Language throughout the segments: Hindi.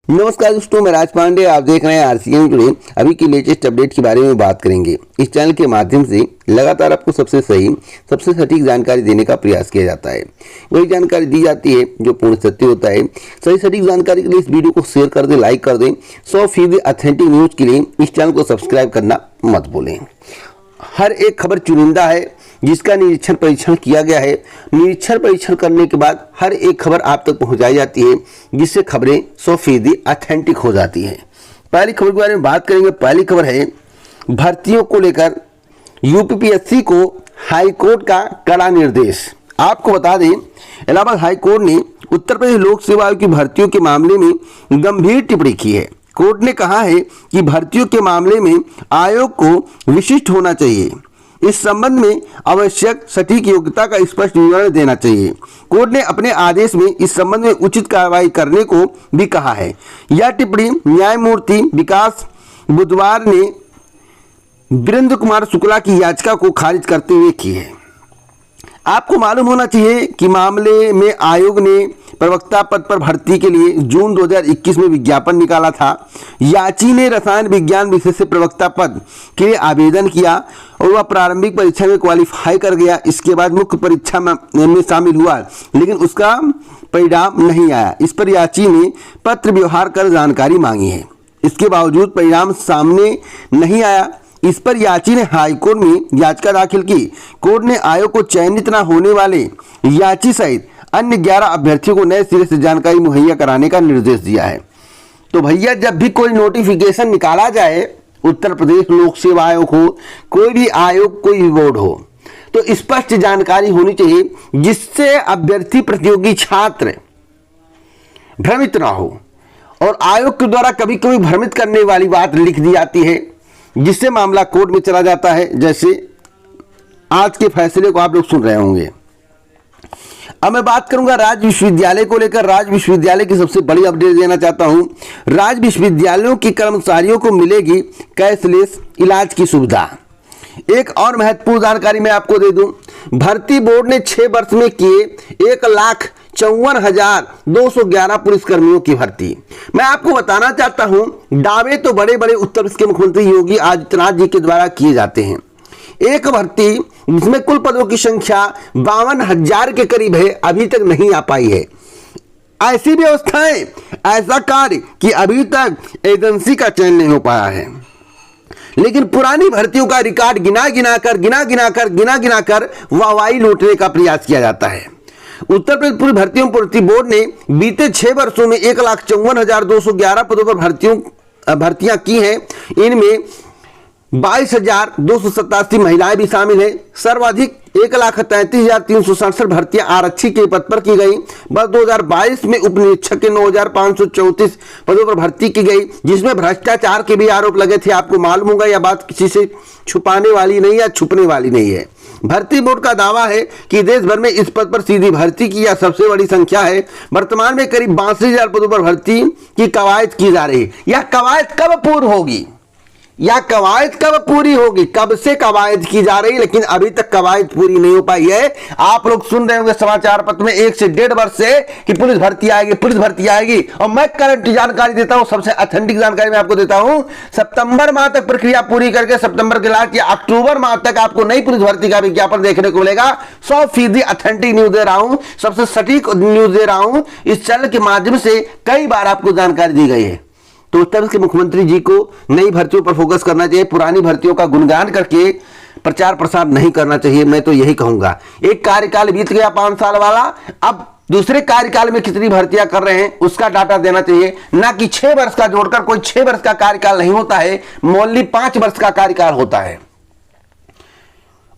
नमस्कार दोस्तों, मैं राज पांडे। आप देख रहे हैं आरसीएम टुडे। अभी की लेटेस्ट अपडेट के बारे में बात करेंगे। इस चैनल के माध्यम से लगातार आपको सबसे सही, सबसे सटीक जानकारी देने का प्रयास किया जाता है। वही जानकारी दी जाती है जो पूर्ण सत्य होता है। सही सटीक जानकारी के लिए इस वीडियो को शेयर कर दें, लाइक कर दें। 100% ऑथेंटिक न्यूज के लिए इस चैनल को सब्सक्राइब करना मत भूलें। हर एक खबर चुनिंदा है जिसका निरीक्षण परीक्षण किया गया है। निरीक्षण परीक्षण करने के बाद हर एक खबर आप तक पहुंचाई जाती है, जिससे खबरें 100% ऑथेंटिक हो जाती है। पहली खबर के बारे में बात करेंगे। पहली खबर है भर्तियों को लेकर यूपीपीएससी को हाईकोर्ट का कड़ा निर्देश। आपको बता दें, इलाहाबाद हाईकोर्ट ने उत्तर प्रदेश लोक सेवा आयोग की भर्तियों के मामले में गंभीर टिप्पणी की है। कोर्ट ने कहा है कि भर्तियों के मामले में आयोग को विशिष्ट होना चाहिए। इस संबंध में आवश्यक सटीक योग्यता का स्पष्ट विवरण देना चाहिए। कोर्ट ने अपने आदेश में इस संबंध में उचित कार्रवाई करने को भी कहा है। यह टिप्पणी न्यायमूर्ति विकास बुधवार ने वीरेंद्र कुमार शुक्ला की याचिका को खारिज करते हुए की है। आपको मालूम होना चाहिए कि मामले में आयोग ने प्रवक्ता पद पर भर्ती के लिए जून 2021 में विज्ञापन निकाला था। याची ने रसायन विज्ञान विषय से प्रवक्ता पद के लिए आवेदन किया और वह प्रारंभिक परीक्षा में क्वालिफाई कर गया। इसके बाद मुख्य परीक्षा में शामिल हुआ, लेकिन उसका परिणाम नहीं आया। इस पर याची ने पत्र व्यवहार कर जानकारी मांगी है। इसके बावजूद परिणाम सामने नहीं आया। इस पर याची ने हाईकोर्ट में याचिका दाखिल की। कोर्ट ने आयोग को चयनित न होने वाले याची सहित अन्य 11 अभ्यर्थियों को नए सिरे से जानकारी मुहैया कराने का निर्देश दिया है। तो भैया, जब भी कोई नोटिफिकेशन निकाला जाए, उत्तर प्रदेश लोक सेवा आयोग हो, कोई भी आयोग, कोई भी बोर्ड हो, तो स्पष्ट जानकारी होनी चाहिए, जिससे अभ्यर्थी, प्रतियोगी छात्र भ्रमित ना हो। और आयोग के द्वारा कभी कभी भ्रमित करने वाली बात लिख दी जाती है, जिससे मामला कोर्ट में चला जाता है। जैसे आज के फैसले को आप लोग सुन रहे होंगे। अब मैं बात करूंगा राज्य विश्वविद्यालय को लेकर। राज्य विश्वविद्यालय की सबसे बड़ी अपडेट देना चाहता हूं। राज्य विश्वविद्यालयों के कर्मचारियों को मिलेगी कैशलेस इलाज की सुविधा। एक और महत्वपूर्ण जानकारी मैं आपको दे दूं। भर्ती बोर्ड ने 6 वर्ष में किए 1,54,211 पुलिसकर्मियों की भर्ती। मैं आपको बताना चाहता हूं, दावे तो बड़े बड़े उत्तर प्रदेश के मुख्यमंत्री योगी आदित्यनाथ जी के द्वारा किए जाते हैं। एक भर्ती जिसमें कुल पदों की संख्या 52,000 के करीब है, अभी तक नहीं आ पाई है। ऐसी व्यवस्थाएं, ऐसा कार्य कि अभी तक एजेंसी का चयन नहीं हो पाया है। लेकिन पुरानी भर्तियों का रिकॉर्ड गिना गिना कर वाहवाही लूटने का प्रयास किया जाता है। उत्तर प्रदेश पूर्व भर्तियों भर्ती बोर्ड ने बीते 6 वर्षों में 1,54,211 पदों पर भर्तियां की हैं। इनमें 22,287 महिलाएं भी शामिल हैं। सर्वाधिक 1,33,367 भर्तियां आरक्षी के पद पर की गई। वर्ष 2022 में उप निरीक्षक के 9,534 पदों पर भर्ती की गई, जिसमें भ्रष्टाचार के भी आरोप लगे थे। आपको मालूम होगा, यह बात किसी से छुपाने वाली नहीं है, छुपने वाली नहीं है। भर्ती बोर्ड का दावा है कि देश भर में इस पद पर सीधी भर्ती की यह सबसे बड़ी संख्या है। वर्तमान में करीब 62,000 पदों पर भर्ती की कवायद की जा रही है। यह कवायद कब पूर्ण होगी? यह कवायद कब पूरी होगी? कब से कवायद की जा रही, लेकिन अभी तक कवायद पूरी नहीं हो पाई है। आप लोग सुन रहे होंगे समाचार पत्र में 1 से 1.5 वर्ष से कि पुलिस भर्ती आएगी, पुलिस भर्ती आएगी। और मैं करंट जानकारी देता हूं, सबसे ऑथेंटिक जानकारी मैं आपको देता हूं। सितंबर माह तक प्रक्रिया पूरी करके सितंबर के लास्ट या अक्टूबर माह तक आपको नई पुलिस भर्ती का विज्ञापन देखने को मिलेगा। 100% ऑथेंटिक न्यूज दे रहा हूं, सबसे सटीक न्यूज दे रहा हूं। इस चैनल के माध्यम से कई बार आपको जानकारी दी गई है। तो उत्तर प्रदेश के मुख्यमंत्री जी को नई भर्तियों पर फोकस करना चाहिए। पुरानी भर्तियों का गुणगान करके प्रचार प्रसार नहीं करना चाहिए। मैं तो यही कहूंगा। एक कार्यकाल बीत गया 5 साल वाला, अब दूसरे कार्यकाल में कितनी भर्तियां कर रहे हैं उसका डाटा देना चाहिए, ना कि 6 वर्ष का जोड़कर। कोई 6 वर्ष का कार्यकाल नहीं होता है, ओनली 5 वर्ष का कार्यकाल होता है।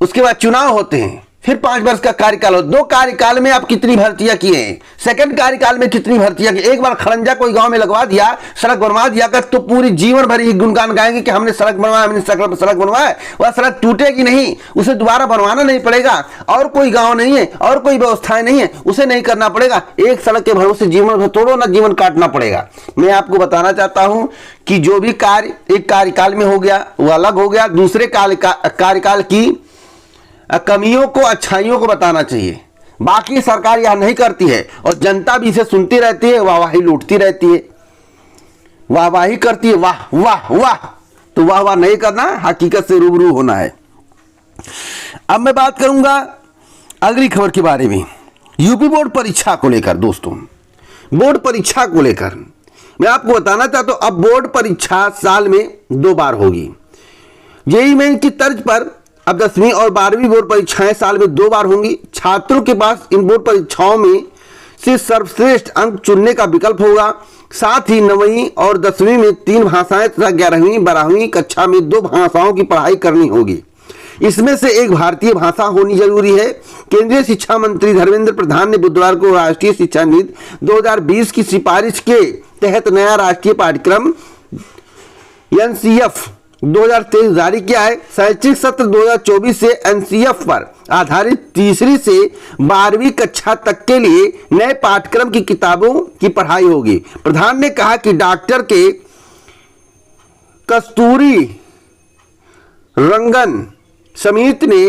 उसके बाद चुनाव होते हैं, फिर 5 वर्ष का कार्यकाल हो। 2 कार्यकाल में आप कितनी भर्तियां किए हैं? सेकंड कार्यकाल में कितनी भर्तियां की? एक बार खड़ंजा कोई गांव में लगवा दिया, सड़क बनवा दिया कर, तो पूरी जीवन भर ही गुणगान गाएंगे कि हमने सड़क बनवाया, हमने सड़क बनवाया। वह सड़क टूटेगी नहीं, उसे दोबारा बनवाना नहीं पड़ेगा। और कोई गांव नहीं है, और कोई व्यवस्थाएं नहीं है, उसे नहीं करना पड़ेगा। एक सड़क के भरोसे जीवन भर तोड़ो ना, जीवन काटना पड़ेगा। मैं आपको बताना चाहता हूं कि जो भी कार्य एक कार्यकाल में हो गया वो अलग हो गया। दूसरे कार्यकाल की कमियों को, अच्छाइयों को बताना चाहिए। बाकी सरकार यह नहीं करती है और जनता भी इसे सुनती रहती है, वाहवाही लूटती रहती है। वाहवाही करती है, वाह वाह वाह, तो वाह वाह नहीं करना, हकीकत से रूबरू होना है। अब मैं बात करूंगा अगली खबर के बारे में, यूपी बोर्ड परीक्षा को लेकर। दोस्तों, बोर्ड परीक्षा को लेकर मैं आपको बताना चाहता हूं, अब बोर्ड परीक्षा साल में 2 बार होगी। जेईई मेन की तर्ज पर अब 10वीं और 12वीं बोर्ड परीक्षाएं साल में 2 बार होंगी। छात्रों के पास इन बोर्ड परीक्षाओं में से सर्वश्रेष्ठ अंक चुनने का विकल्प होगा। साथ ही 9वीं और 10वीं में 3 भाषाएं तथा 11वीं 12वीं कक्षा में 2 भाषाओं की पढ़ाई करनी होगी। इसमें से एक भारतीय भाषा होनी जरूरी है। केंद्रीय शिक्षा मंत्री धर्मेंद्र प्रधान ने बुधवार को राष्ट्रीय शिक्षा नीति 2020 की सिफारिश के तहत नया राष्ट्रीय पाठ्यक्रम एनसीएफ 2023 जारी किया है। शैक्षिक सत्र 2024 से एनसीएफ पर आधारित तीसरी से 12वीं कक्षा तक के लिए नए पाठ्यक्रम की किताबों की पढ़ाई होगी। प्रधान ने कहा कि डॉक्टर के कस्तूरी रंगन समिति ने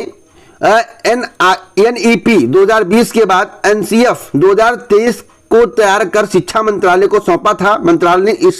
एनईपी 2020 के बाद एनसीएफ 2023 को तैयार कर शिक्षा मंत्रालय को सौंपा था। मंत्रालय ने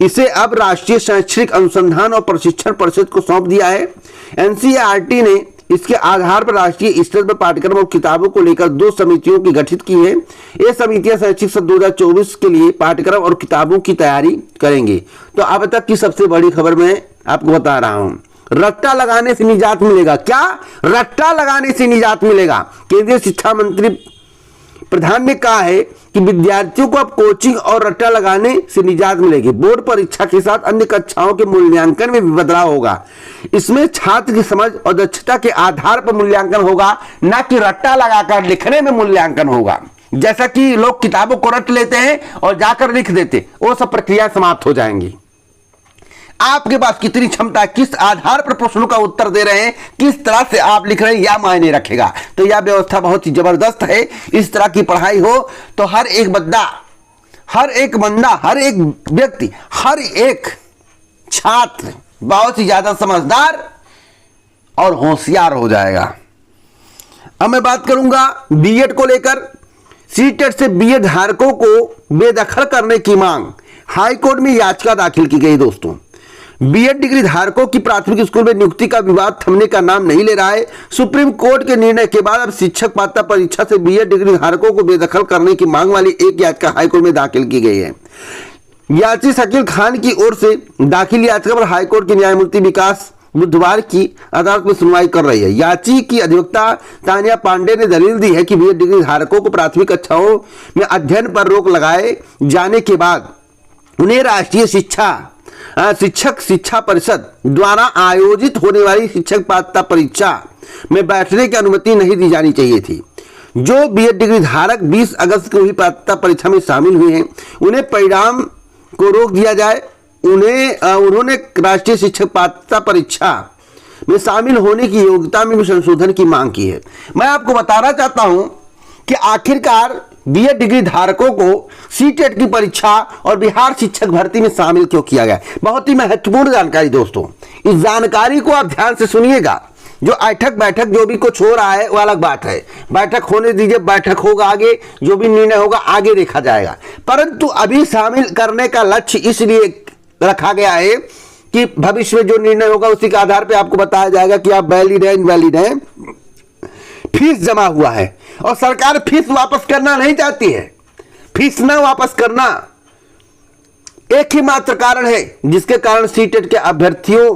इसे अब राष्ट्रीय शैक्षिक अनुसंधान और प्रशिक्षण परिषद को सौंप दिया है। एनसीईआरटी ने इसके आधार पर राष्ट्रीय स्तर पर पाठ्यक्रम और किताबों को लेकर 2 समितियों की गठित की है। ये समितियां शैक्षिक सत्र 2024 के लिए पाठ्यक्रम और किताबों की तैयारी करेंगी। तो अब तक की सबसे बड़ी खबर मैं आपको बता रहा हूं, रट्टा लगाने से निजात मिलेगा। क्या रट्टा लगाने से निजात मिलेगा? केंद्रीय शिक्षा मंत्री प्रधान ने कहा है कि विद्यार्थियों को अब कोचिंग और रट्टा लगाने से निजात मिलेगी। बोर्ड परीक्षा के साथ अन्य कक्षाओं के मूल्यांकन में भी बदलाव होगा। इसमें छात्र की समझ और दक्षता के आधार पर मूल्यांकन होगा, न कि रट्टा लगाकर लिखने में मूल्यांकन होगा। जैसा कि लोग किताबों को रट लेते हैं और जाकर लिख देते, वो सब प्रक्रिया समाप्त हो जाएंगी। आपके पास कितनी क्षमता, किस आधार पर प्रश्नों का उत्तर दे रहे हैं, किस तरह से आप लिख रहे हैं, यह मायने रखेगा। तो यह व्यवस्था बहुत ही जबरदस्त है। इस तरह की पढ़ाई हो तो हर एक बंदा, हर एक व्यक्ति, हर एक छात्र बहुत ही ज्यादा समझदार और होशियार हो जाएगा। अब मैं बात करूंगा बीएड को लेकर। सीटेट से बीएड धारकों को बेदखल करने की मांग, हाईकोर्ट में याचिका दाखिल की गई। दोस्तों, बीएड डिग्री धारकों की प्राथमिक स्कूल में नियुक्ति का विवाद थमने का नाम नहीं ले रहा है। सुप्रीम कोर्ट के निर्णय के बाद अब शिक्षक पात्रता परीक्षा से बीएड डिग्री धारकों को बेदखल करने की मांग वाली एक याचिका हाईकोर्ट में दाखिल की गई है। याची शकील खान की ओर से दाखिल याचिका पर हाईकोर्ट के न्यायमूर्ति विकास बुधवार की अदालत में सुनवाई कर रही है। याची की अधिवक्ता तानिया पांडे ने दलील दी है कि बीएड डिग्री धारकों को प्राथमिक कक्षाओं में अध्ययन पर रोक लगाए जाने के बाद उन्हें राष्ट्रीय शिक्षक शिक्षा परिषद द्वारा आयोजित होने वाली शिक्षक पात्रता परीक्षा में बैठने की अनुमति नहीं दी जानी चाहिए थी। जो बीएड डिग्री धारक 20 अगस्त को हुई पात्रता परीक्षा में शामिल हुए हैं, उन्हें परिणाम को रोक दिया जाए। उन्होंने राष्ट्रीय शिक्षक पात्रता परीक्षा में शामिल होने की योग्यता में भी संशोधन की मांग की है। मैं आपको बताना चाहता हूं कि आखिरकार बीएड डिग्री धारकों को सीटेट की परीक्षा और बिहार शिक्षक भर्ती में शामिल क्यों किया गया। बहुत ही महत्वपूर्ण जानकारी दोस्तों, इस जानकारी को आप ध्यान से सुनिएगा। जो बैठक जो भी कुछ हो रहा है वो अलग बात है, बैठक होने दीजिए, बैठक होगा, आगे जो भी निर्णय होगा आगे देखा जाएगा। परंतु अभी शामिल करने का लक्ष्य इसलिए रखा गया है कि भविष्य में जो निर्णय होगा उसी के आधार पर आपको बताया जाएगा कि आप वैलिड है, इनवैलिड है। फीस जमा हुआ है और सरकार फीस वापस करना नहीं चाहती है। फीस ना वापस करना एक ही मात्र कारण है जिसके कारण सीटेट के अभ्यर्थियों,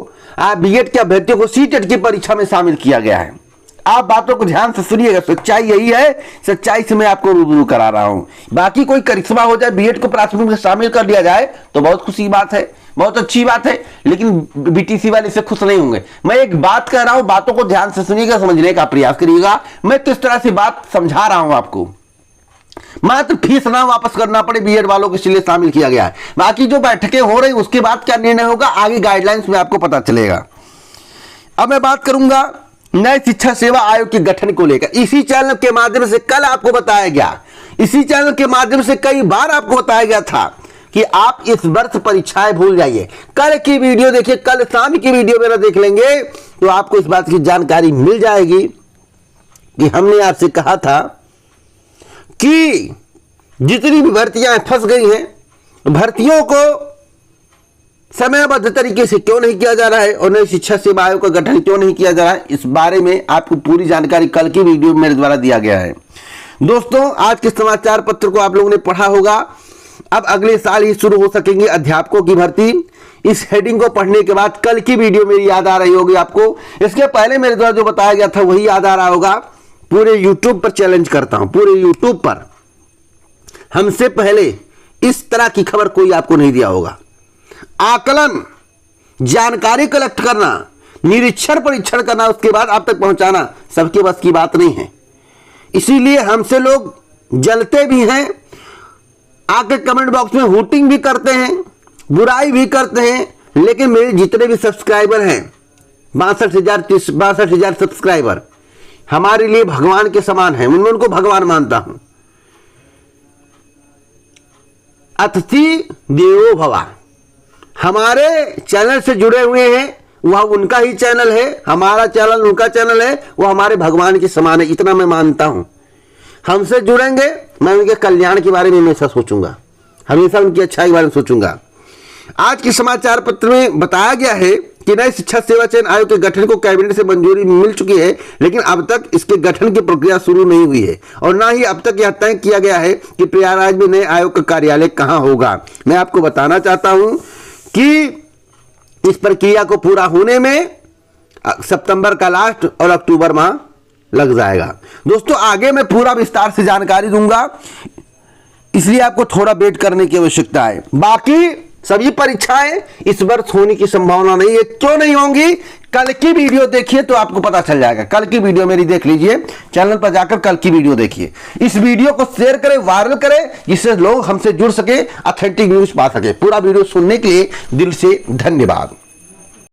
बीएड के अभ्यर्थियों को सीटेट की परीक्षा में शामिल किया गया है। आप बातों को ध्यान से सुनिएगा, सच्चाई यही है, सच्चाई से मैं आपको रूबरू करा रहा हूं। बाकी कोई करिश्मा हो जाए, बीएड को प्राथमिक में शामिल कर लिया जाए तो बहुत खुशी की बात है, बहुत अच्छी बात है, लेकिन बीटीसी वाले इससे खुश नहीं होंगे। मैं एक बात कह रहा हूं, बातों को ध्यान से सुनिएगा, समझने का प्रयास करिएगा। मैं किस तरह से बात समझा रहा हूं आपको। मात्र फीस ना वापस करना पड़े बीएड वालों के इसलिए शामिल किया गया है। बाकी जो बैठकें हो रही उसके बाद क्या निर्णय होगा आगे गाइडलाइंस में आपको पता चलेगा। अब मैं बात करूंगा नए शिक्षा सेवा आयोग के गठन को लेकर। इसी चैनल के माध्यम से कल आपको बताया गया, इसी चैनल के माध्यम से कई बार आपको बताया गया था कि आप इस वर्ष परीक्षाएं भूल जाइए। कल की वीडियो देखिए, कल शाम की वीडियो मेरा देख लेंगे तो आपको इस बात की जानकारी मिल जाएगी कि हमने आपसे कहा था कि जितनी भी भर्तियां फंस गई हैं, भर्तियों को समयबद्ध तरीके से क्यों नहीं किया जा रहा है और नई शिक्षा सेवा आयोग का गठन क्यों नहीं किया जा रहा है, इस बारे में आपको पूरी जानकारी कल की वीडियो में मेरे द्वारा दिया गया है। दोस्तों, आज के समाचार पत्र को आप लोगों ने पढ़ा होगा। अब अगले साल ही शुरू हो सकेंगे अध्यापकों की भर्ती। इस हेडिंग को पढ़ने के बाद कल की वीडियो मेरी याद आ रही होगी आपको। इसके पहले मेरे द्वारा जो बताया गया था वही याद आ रहा होगा। पूरे यूट्यूब पर चैलेंज करता हूं, पूरे यूट्यूब पर हमसे पहले इस तरह की खबर कोई आपको नहीं दिया होगा। आकलन, जानकारी कलेक्ट करना, निरीक्षण परीक्षण करना, उसके बाद आप तक पहुंचाना सबके बस की बात नहीं है। इसीलिए हमसे लोग जलते भी हैं, आके कमेंट बॉक्स में हूटिंग भी करते हैं, बुराई भी करते हैं। लेकिन मेरे जितने भी सब्सक्राइबर हैं 62,000 सब्सक्राइबर हमारे लिए भगवान के समान हैं। उनमें उनको भगवान मानता हूं। अतिथि देवो भव, हमारे चैनल से जुड़े हुए हैं, वह उनका ही चैनल है, हमारा चैनल उनका चैनल है, वो हमारे भगवान के समान है, इतना मैं मानता हूं। हमसे जुड़ेंगे, मैं उनके कल्याण के बारे में हमेशा सोचूंगा, हमेशा उनकी अच्छाई के बारे में सोचूंगा। आज के समाचार पत्र में बताया गया है कि नए शिक्षा सेवा चयन आयोग के गठन को कैबिनेट से मंजूरी मिल चुकी है, लेकिन अब तक इसके गठन की प्रक्रिया शुरू नहीं हुई है और ना ही अब तक यह तय किया गया है कि प्रयागराज में नए आयोग का कार्यालय कहां होगा। मैं आपको बताना चाहता हूं कि इस प्रक्रिया को पूरा होने में सितंबर का लास्ट और अक्टूबर माह लग जाएगा। दोस्तों, आगे मैं पूरा विस्तार से जानकारी दूंगा, इसलिए आपको थोड़ा वेट करने की आवश्यकता है। बाकी सभी परीक्षाएं इस वर्ष होने की संभावना नहीं है। क्यों नहीं होंगी, कल की वीडियो देखिए तो आपको पता चल जाएगा। कल की वीडियो मेरी देख लीजिए, चैनल पर जाकर कल की वीडियो देखिए। इस वीडियो को शेयर करें, वायरल करें, जिससे लोग हमसे जुड़ सके, ऑथेंटिक न्यूज पा सके। पूरा वीडियो सुनने के लिए दिल से धन्यवाद।